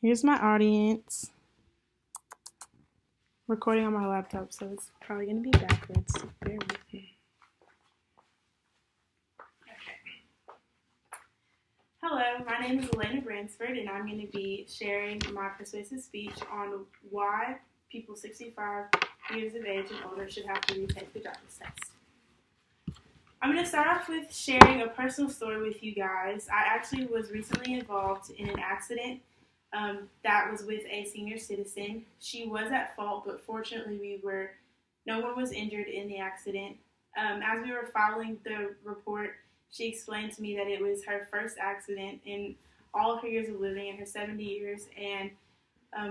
Here's my audience. Recording on my laptop, so it's probably going to be backwards. Bear with me. Okay. Hello, my name is Elena Bransford, and I'm going to be sharing my persuasive speech on why people 65 years of age and older should have to retake the driver's test. I'm going to start off with sharing a personal story with you guys. I actually was recently involved in an accident that was with a senior citizen. She was at fault, but fortunately no one was injured in the accident. As we were filing the report, she explained to me that it was her first accident in all of her years of living, in her 70 years, and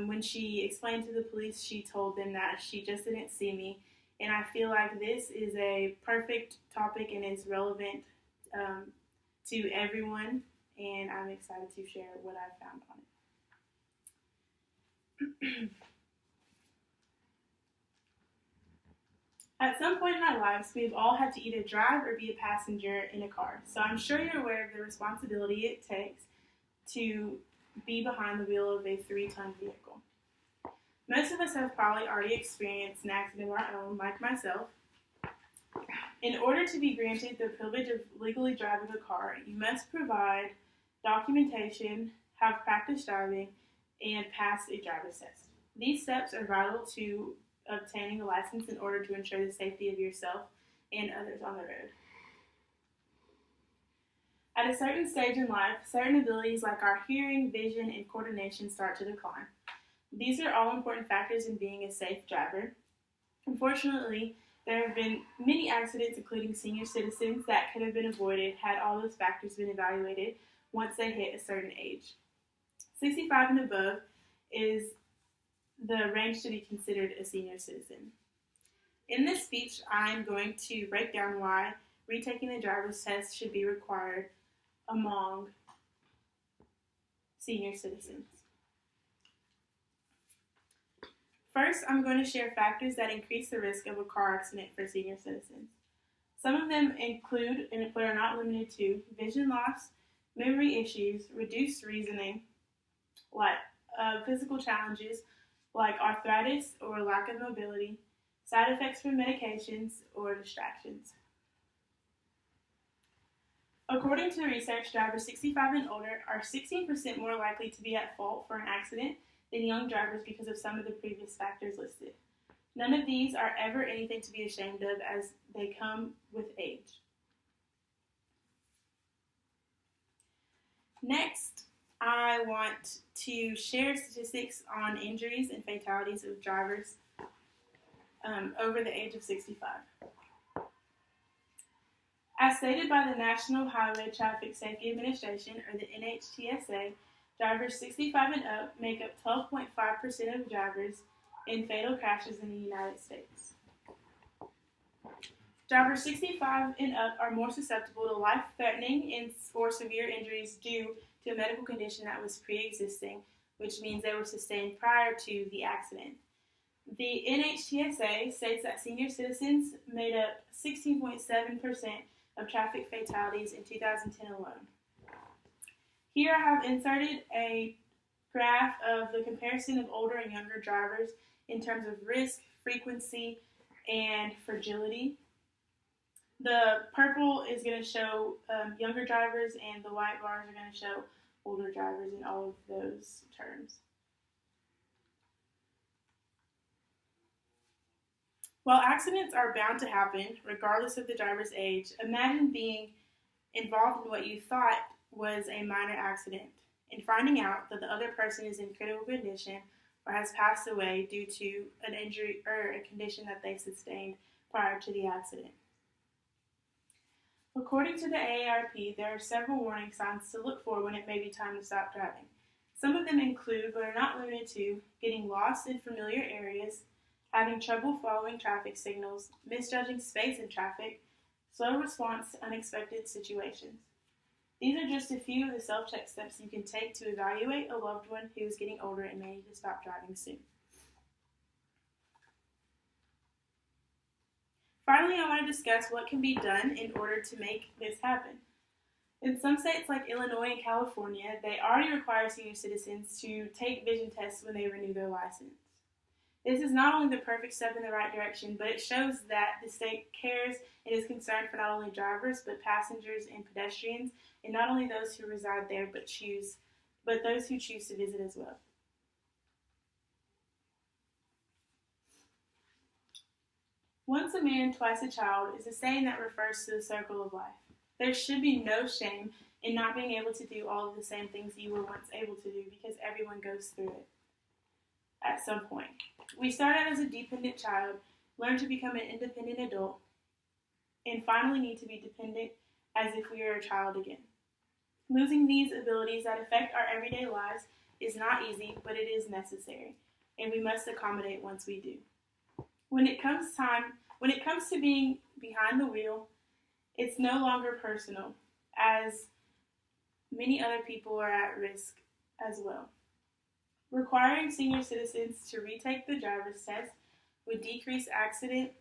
when she explained to the police, she told them that she just didn't see me. And I feel like this is a perfect topic and is relevant to everyone, and I'm excited to share what I found on it. At some point in our lives, we've all had to either drive or be a passenger in a car. So I'm sure you're aware of the responsibility it takes to be behind the wheel of a 3-ton vehicle. Most of us have probably already experienced an accident of our own, like myself. In order to be granted the privilege of legally driving a car, you must provide documentation, have practice driving, and pass a driver's test. These steps are vital to obtaining a license in order to ensure the safety of yourself and others on the road. At a certain stage in life, certain abilities like our hearing, vision, and coordination start to decline. These are all important factors in being a safe driver. Unfortunately, there have been many accidents, including senior citizens, that could have been avoided had all those factors been evaluated once they hit a certain age. 65 and above is the range to be considered a senior citizen. In this speech, I'm going to break down why retaking the driver's test should be required among senior citizens. First, I'm going to share factors that increase the risk of a car accident for senior citizens. Some of them include, but are not limited to, vision loss, memory issues, reduced reasoning, like physical challenges like arthritis or lack of mobility, side effects from medications, or distractions. According to research, drivers 65 and older are 16% more likely to be at fault for an accident than young drivers because of some of the previous factors listed. None of these are ever anything to be ashamed of, as they come with age. Next, I want to share statistics on injuries and fatalities of drivers over the age of 65. As stated by the National Highway Traffic Safety Administration, or the NHTSA, drivers 65 and up make up 12.5% of drivers in fatal crashes in the United States. Drivers 65 and up are more susceptible to life-threatening or severe injuries due to a medical condition that was pre-existing, which means they were sustained prior to the accident. The NHTSA states that senior citizens made up 16.7% of traffic fatalities in 2010 alone. Here I have inserted a graph of the comparison of older and younger drivers in terms of risk, frequency, and fragility. The purple is going to show younger drivers, and the white bars are going to show older drivers in all of those terms. While accidents are bound to happen, regardless of the driver's age, imagine being involved in what you thought was a minor accident and finding out that the other person is in critical condition or has passed away due to an injury or a condition that they sustained prior to the accident. According to the AARP, there are several warning signs to look for when it may be time to stop driving. Some of them include, but are not limited to, getting lost in familiar areas, having trouble following traffic signals, misjudging space in traffic, slow response to unexpected situations. These are just a few of the self-check steps you can take to evaluate a loved one who is getting older and may need to stop driving soon. Finally, I want to discuss what can be done in order to make this happen. In some states like Illinois and California, they already require senior citizens to take vision tests when they renew their license. This is not only the perfect step in the right direction, but it shows that the state cares and is concerned for not only drivers, but passengers and pedestrians, and not only those who reside there, but those who choose to visit as well. Once a man, twice a child is a saying that refers to the circle of life. There should be no shame in not being able to do all of the same things you were once able to do, because everyone goes through it at some point. We start out as a dependent child, learn to become an independent adult, and finally need to be dependent as if we were a child again. Losing these abilities that affect our everyday lives is not easy, but it is necessary, and we must accommodate once we do. When it comes to being behind the wheel, it's no longer personal, as many other people are at risk as well. Requiring senior citizens to retake the driver's test would decrease accident,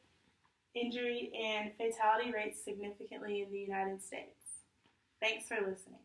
injury, and fatality rates significantly in the United States. Thanks for listening.